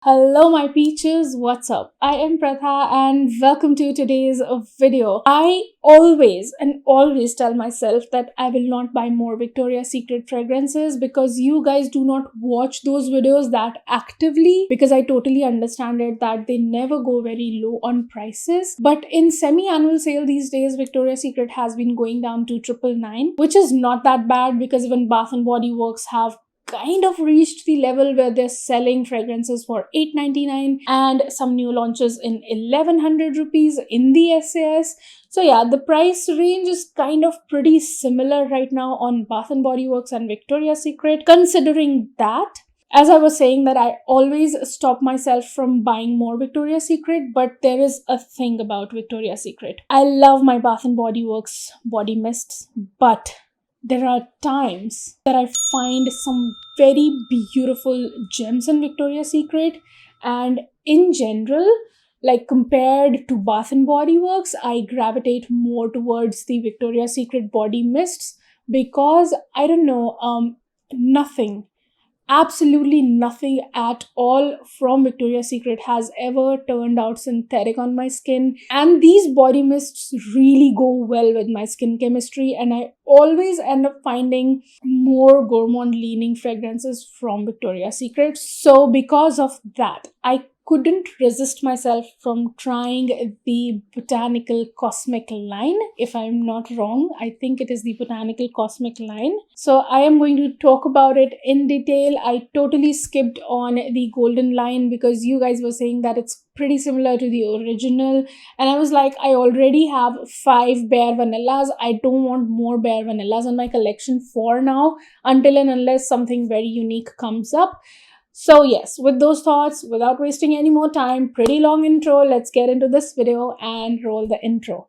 Hello my peaches, what's up? I am Pratha and welcome to today's video. I always tell myself that I will not buy more Victoria's Secret fragrances because you guys do not watch those videos that actively, because I totally understand it that they never go very low on prices. But in semi-annual sale these days, Victoria's Secret has been going down to 999, which is not that bad because even Bath and Body Works have kind of reached the level where they're selling fragrances for 899 and some new launches in 1100 rupees in the SAS. So yeah, the price range is kind of pretty similar right now on Bath and Body Works and Victoria's Secret. Considering that, as I was saying, that I always stop myself from buying more Victoria's Secret, but there is a thing about Victoria's Secret. I love my Bath and Body Works body mists, but there are times that I find some very beautiful gems in Victoria's Secret, and in general, like compared to Bath and Body Works, I gravitate more towards the Victoria's Secret body mists because I don't know, nothing, absolutely nothing at all from Victoria's Secret has ever turned out synthetic on my skin, and these body mists really go well with my skin chemistry, and I always end up finding more gourmand leaning fragrances from Victoria's Secret. So because of that, I couldn't resist myself from trying the Botanical Cosmic line. If I'm not wrong, I think it is the Botanical Cosmic line. So I am going to talk about it in detail. I totally skipped on the golden line because you guys were saying that it's pretty similar to the original, and I was like, I already have 5 bare vanillas. I don't want more bare vanillas in my collection for now, until and unless something very unique comes up. So yes, with those thoughts, without wasting any more time, pretty long intro, let's get into this video and roll the intro.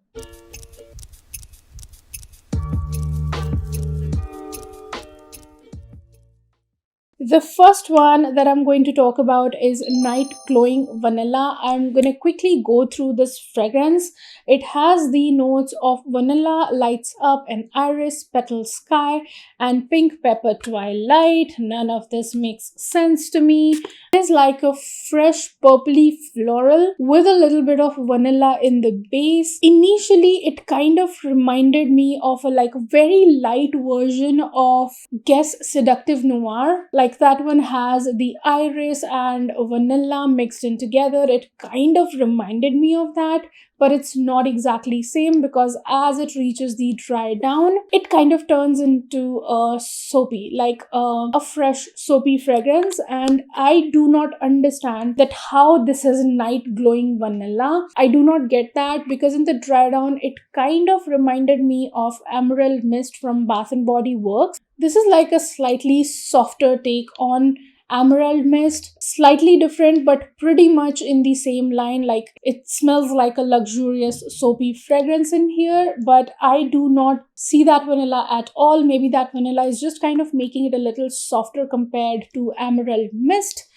The first one that I'm going to talk about is Night Glowing Vanilla. I'm going to quickly go through this fragrance. It has the notes of vanilla, lights up, an iris, petal sky, and pink pepper twilight. None of this makes sense to me. It is like a fresh purpley floral with a little bit of vanilla in the base. Initially, it kind of reminded me of a very light version of Guess Seductive Noir. Like that one has the iris and vanilla mixed in together. It kind of reminded me of that, but it's not exactly same because as it reaches the dry down, it kind of turns into a soapy, like a fresh soapy fragrance. And I do not understand that how this is night glowing vanilla. I do not get that because in the dry down, it kind of reminded me of Emerald Mist from Bath and Body Works. This is like a slightly softer take on Emerald Mist, slightly different but pretty much in the same line. Like it smells like a luxurious soapy fragrance in here, but I do not see that vanilla at all. Maybe that vanilla is just kind of making it a little softer compared to Emerald Mist.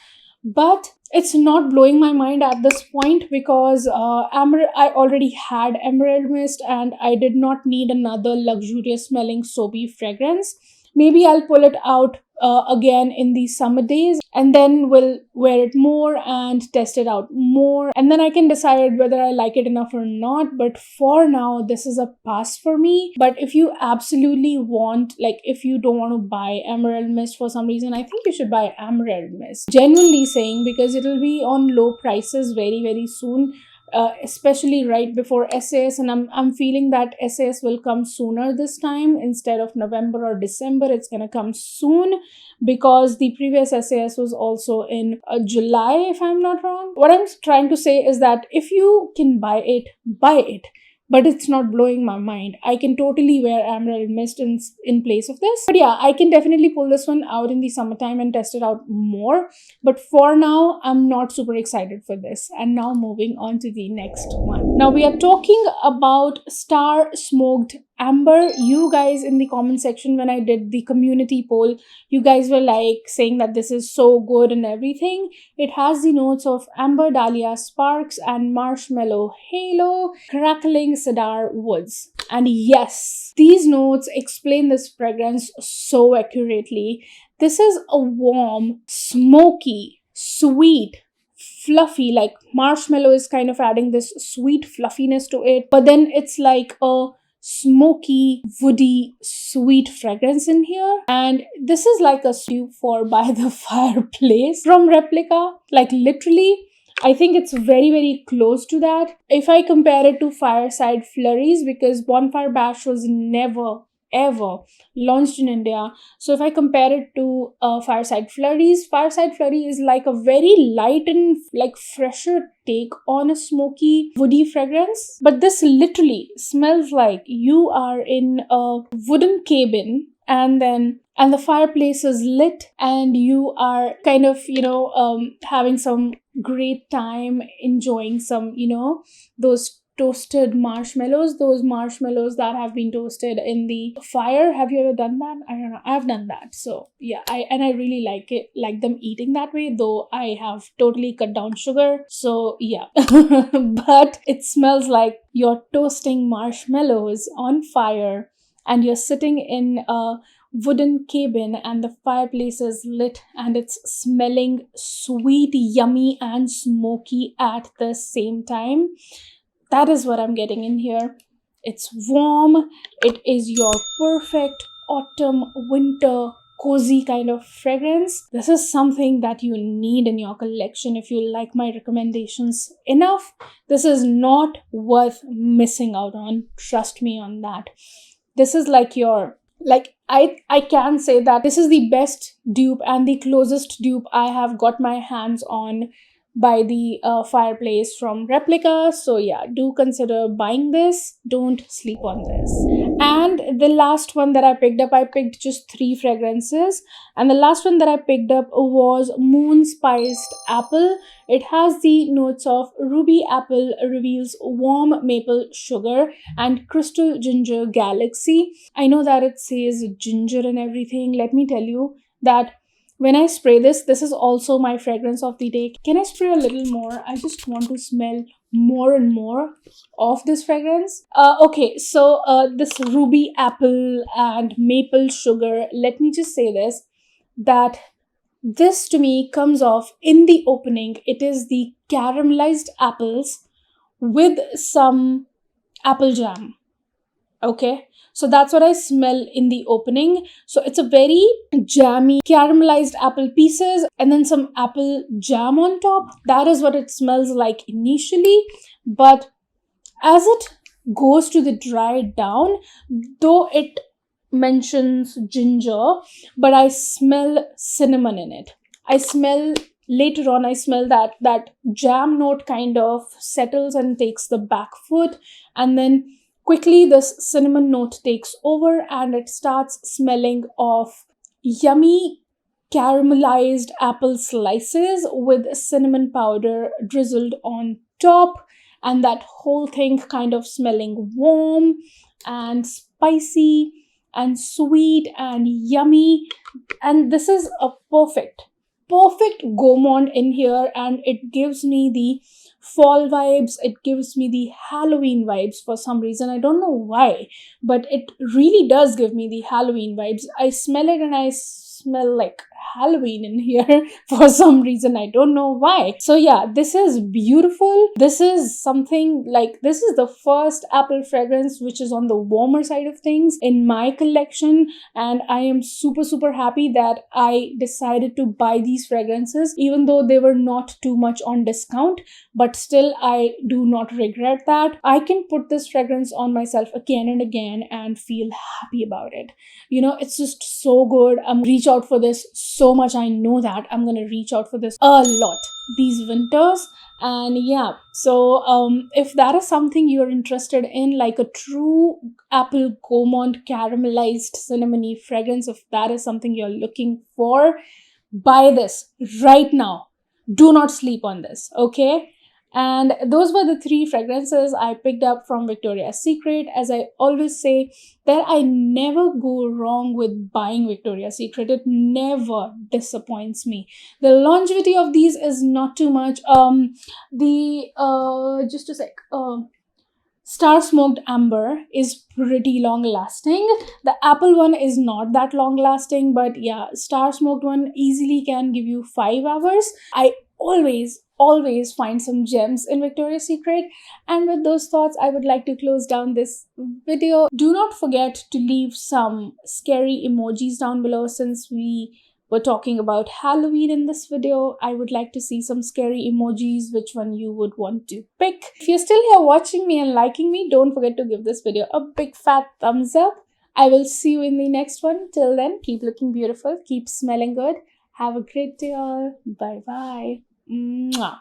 But it's not blowing my mind at this point because I already had Emerald Mist and I did not need another luxurious smelling soapy fragrance. Maybe I'll pull it out again in the summer days and then we'll wear it more and test it out more, and then I can decide whether I like it enough or not. But for now, this is a pass for me. But if you absolutely want, like if you don't want to buy Emerald Mist for some reason, I think you should buy Emerald Mist. Genuinely saying, because it'll be on low prices very soon. Especially right before SAS, and I'm feeling that SAS will come sooner this time instead of November or December. It's gonna come soon because the previous SAS was also in July, if I'm not wrong. What I'm trying to say is that if you can buy it, buy it. But it's not blowing my mind. I can totally wear Emerald Mist in place of this. But yeah, I can definitely pull this one out in the summertime and test it out more. But for now, I'm not super excited for this. And now moving on to the next one. Now we are talking about Star Smoked Amber. You guys in the comment section, when I did the community poll, you guys were like saying that this is so good and everything. It has the notes of Amber Dahlia Sparks and Marshmallow Halo, crackling cedar woods. And yes, these notes explain this fragrance so accurately. This is a warm, smoky, sweet, fluffy, like marshmallow is kind of adding this sweet fluffiness to it, but then it's like a smoky, woody, sweet fragrance in here. And this is like a stew for by the fireplace from Replica. Like literally, I think it's very, very close to that. If I compare it to Fireside Flurries, because Bonfire Bash was never ever launched in India. So if I compare it to Fireside Flurry is like a very light and like fresher take on a smoky, woody fragrance. But this literally smells like you are in a wooden cabin, and the fireplace is lit, and you are kind of having some great time enjoying some those toasted marshmallows, those marshmallows that have been toasted in the fire. Have you ever done that? I don't know, I've done that. So yeah, I really like them eating that way, though I have totally cut down sugar, so yeah. But it smells like you're toasting marshmallows on fire, and you're sitting in a wooden cabin, and the fireplace is lit, and it's smelling sweet, yummy, and smoky at the same time. That is what I'm getting in here. It's warm. It is your perfect autumn, winter, cozy kind of fragrance. This is something that you need in your collection if you like my recommendations enough. This is not worth missing out on. Trust me on that. This is like your I can say that this is the best dupe and the closest dupe I have got my hands on by the fireplace from Replica. So yeah, do consider buying this. Don't sleep on this. And the last one that I picked just three fragrances, and the last one that I picked up was Moon Spiced Apple. It has the notes of ruby apple, reveals warm maple sugar, and crystal ginger galaxy. I know that it says ginger and everything. Let me tell you that when I spray this is also my fragrance of the day. Can I spray a little more? I just want to smell more and more of this fragrance. Okay, so this ruby apple and maple sugar, let me just say this, that this to me comes off in the opening. It is the caramelized apples with some apple jam. Okay, so that's what I smell in the opening. So it's a very jammy caramelized apple pieces and then some apple jam on top. That is what it smells like initially. But as it goes to the dry down, though it mentions ginger, but I smell cinnamon in it. I smell later on, I smell that jam note kind of settles and takes the back foot, and then quickly this cinnamon note takes over, and it starts smelling of yummy caramelized apple slices with cinnamon powder drizzled on top, and that whole thing kind of smelling warm and spicy and sweet and yummy. And this is a perfect gourmand in here, and it gives me the fall vibes, it gives me the Halloween vibes for some reason. I don't know why, but it really does give me the Halloween vibes. I smell it and I smell like Halloween in here for some reason. I don't know why. So yeah, this is beautiful. This is something like, this is the first apple fragrance which is on the warmer side of things in my collection, and I am super happy that I decided to buy these fragrances, even though they were not too much on discount. But still, I do not regret that. I can put this fragrance on myself again and again and feel happy about it. It's just so good. I'm reach out for this so much. I know that I'm gonna reach out for this a lot these winters. And yeah, so if that is something you're interested in, like a true apple gourmand caramelized cinnamony fragrance, if that is something you're looking for, buy this right now. Do not sleep on this, okay? And those were the three fragrances I picked up from Victoria's Secret. As I always say, that I never go wrong with buying Victoria's Secret. It never disappoints me. The longevity of these is not too much. Just a sec. Star Smoked Amber is pretty long lasting. The apple one is not that long lasting, but yeah, Star Smoked one easily can give you 5 hours. I always find some gems in Victoria's Secret. And with those thoughts, I would like to close down this video. Do not forget to leave some scary emojis down below, since we were talking about Halloween in this video. I would like to see some scary emojis, which one you would want to pick. If you're still here watching me and liking me, don't forget to give this video a big fat thumbs up. I will see you in the next one. Till then, keep looking beautiful, keep smelling good. Have a great day all. Bye bye. Mwah.